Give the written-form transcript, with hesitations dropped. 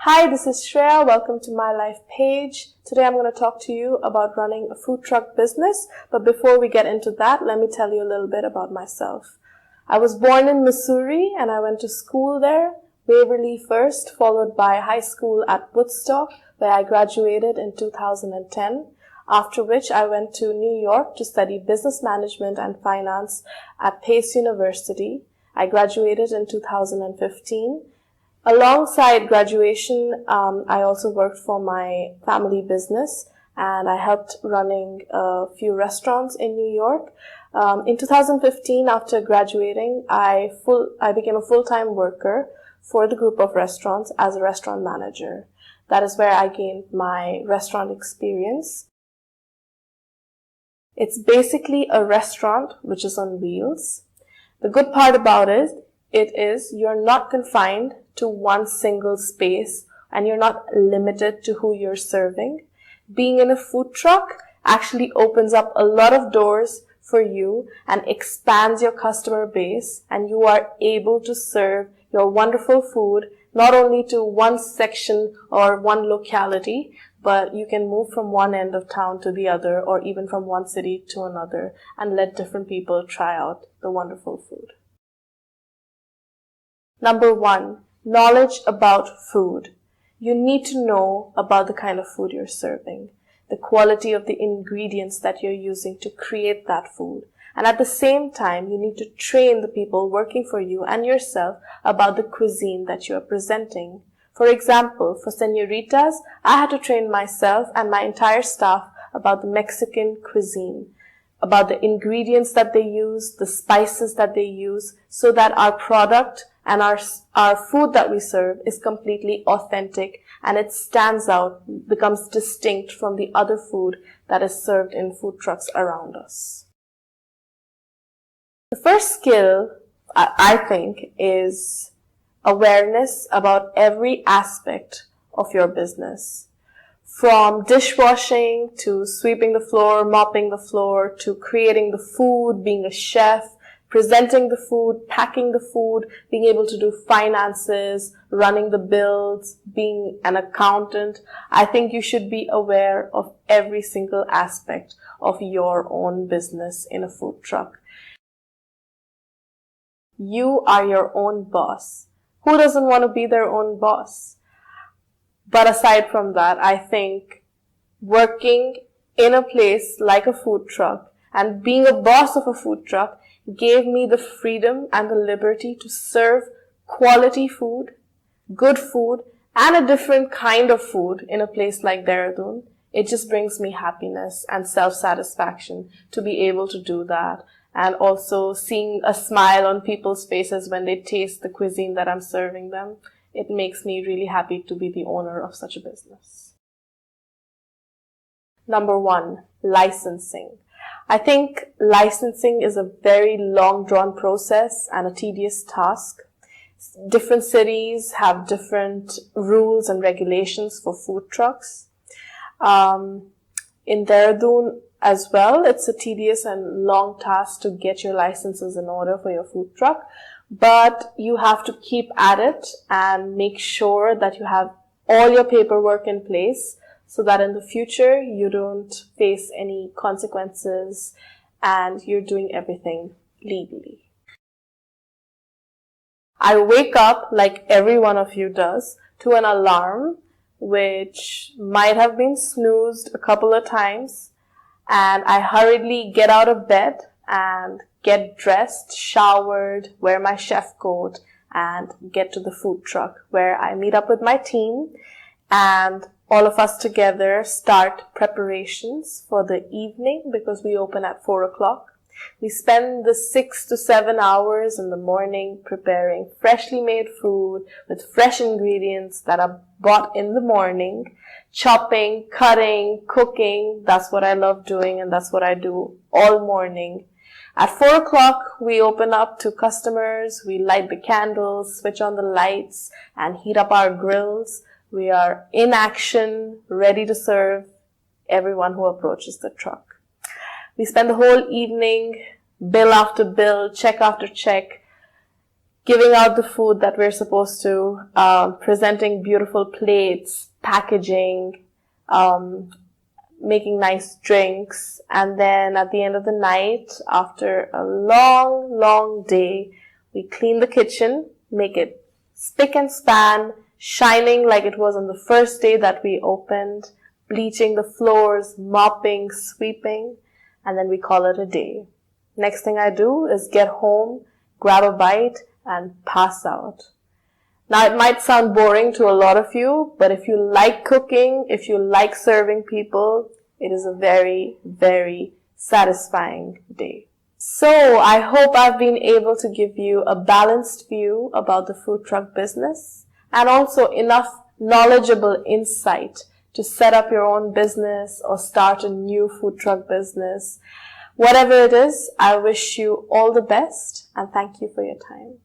Hi, this is Shreya. Welcome to my LifePage. Today I'm going to talk to you about running a food truck business. But before we get into that, let me tell you a little bit about myself. I was born in Missouri and I went to school there, Waverly first, followed by high school at Woodstock, where I graduated in 2010. After which I went to New York to study business management and finance at Pace University. I graduated in 2015. Alongside graduation, I also worked for my family business and I helped running a few restaurants in New York. In 2015, after graduating, I became a full-time worker for the group of restaurants as a restaurant manager. That is where I gained my restaurant experience. It's basically a restaurant which is on wheels. The good part about it is you're not confined to one single space and you're not limited to who you're serving. Being in a food truck actually opens up a lot of doors for you and expands your customer base, and you are able to serve your wonderful food not only to one section or one locality, but you can move from one end of town to the other or even from one city to another and let different people try out the wonderful food. Number 1, knowledge about food. You need to know about the kind of food you're serving, the quality of the ingredients that you're using to create that food. And at the same time, you need to train the people working for you and yourself about the cuisine that you are presenting. For example, for Senioritas, I had to train myself and my entire staff about the Mexican cuisine, about the ingredients that they use, the spices that they use, so that our product and our food that we serve is completely authentic and it stands out, becomes distinct from the other food that is served in food trucks around us. The first skill, I think, is awareness about every aspect of your business. From dishwashing to sweeping the floor, mopping the floor, to creating the food, being a chef, presenting the food, packing the food, being able to do finances, running the bills, being an accountant. I think you should be aware of every single aspect of your own business in a food truck. You are your own boss. Who doesn't want to be their own boss? But aside from that, I think working in a place like a food truck and being a boss of a food truck gave me the freedom and the liberty to serve quality food, good food, and a different kind of food in a place like Dehradun. It just brings me happiness and self-satisfaction to be able to do that. And also seeing a smile on people's faces when they taste the cuisine that I'm serving them. It makes me really happy to be the owner of such a business. Number 1, licensing. I think licensing is a very long drawn process and a tedious task. Different cities have different rules and regulations for food trucks. In Dehradun as well, it's a tedious and long task to get your licenses in order for your food truck. But you have to keep at it and make sure that you have all your paperwork in place so that in the future you don't face any consequences and you're doing everything legally. I wake up, like every one of you does, to an alarm which might have been snoozed a couple of times, and I hurriedly get out of bed and get dressed, showered, wear my chef coat, and get to the food truck where I meet up with my team and all of us together start preparations for the evening because we open at 4 o'clock. We spend the 6 to 7 hours in the morning preparing freshly made food with fresh ingredients that are bought in the morning, chopping, cutting, cooking. That's what I love doing and that's what I do all morning. At 4 o'clock, we open up to customers, we light the candles, switch on the lights, and heat up our grills. We are in action, ready to serve everyone who approaches the truck. We spend the whole evening, bill after bill, check after check, giving out the food that we're supposed to, presenting beautiful plates, packaging, making nice drinks. And then at the end of the night, after a long, long day, we clean the kitchen, make it spick and span, shining like it was on the first day that we opened, bleaching the floors, mopping, sweeping, and then we call it a day. Next thing I do is get home, grab a bite, and pass out. Now, it might sound boring to a lot of you, but if you like cooking, if you like serving people, it is a very, very satisfying day. So, I hope I've been able to give you a balanced view about the food truck business and also enough knowledgeable insight to set up your own business or start a new food truck business. Whatever it is, I wish you all the best and thank you for your time.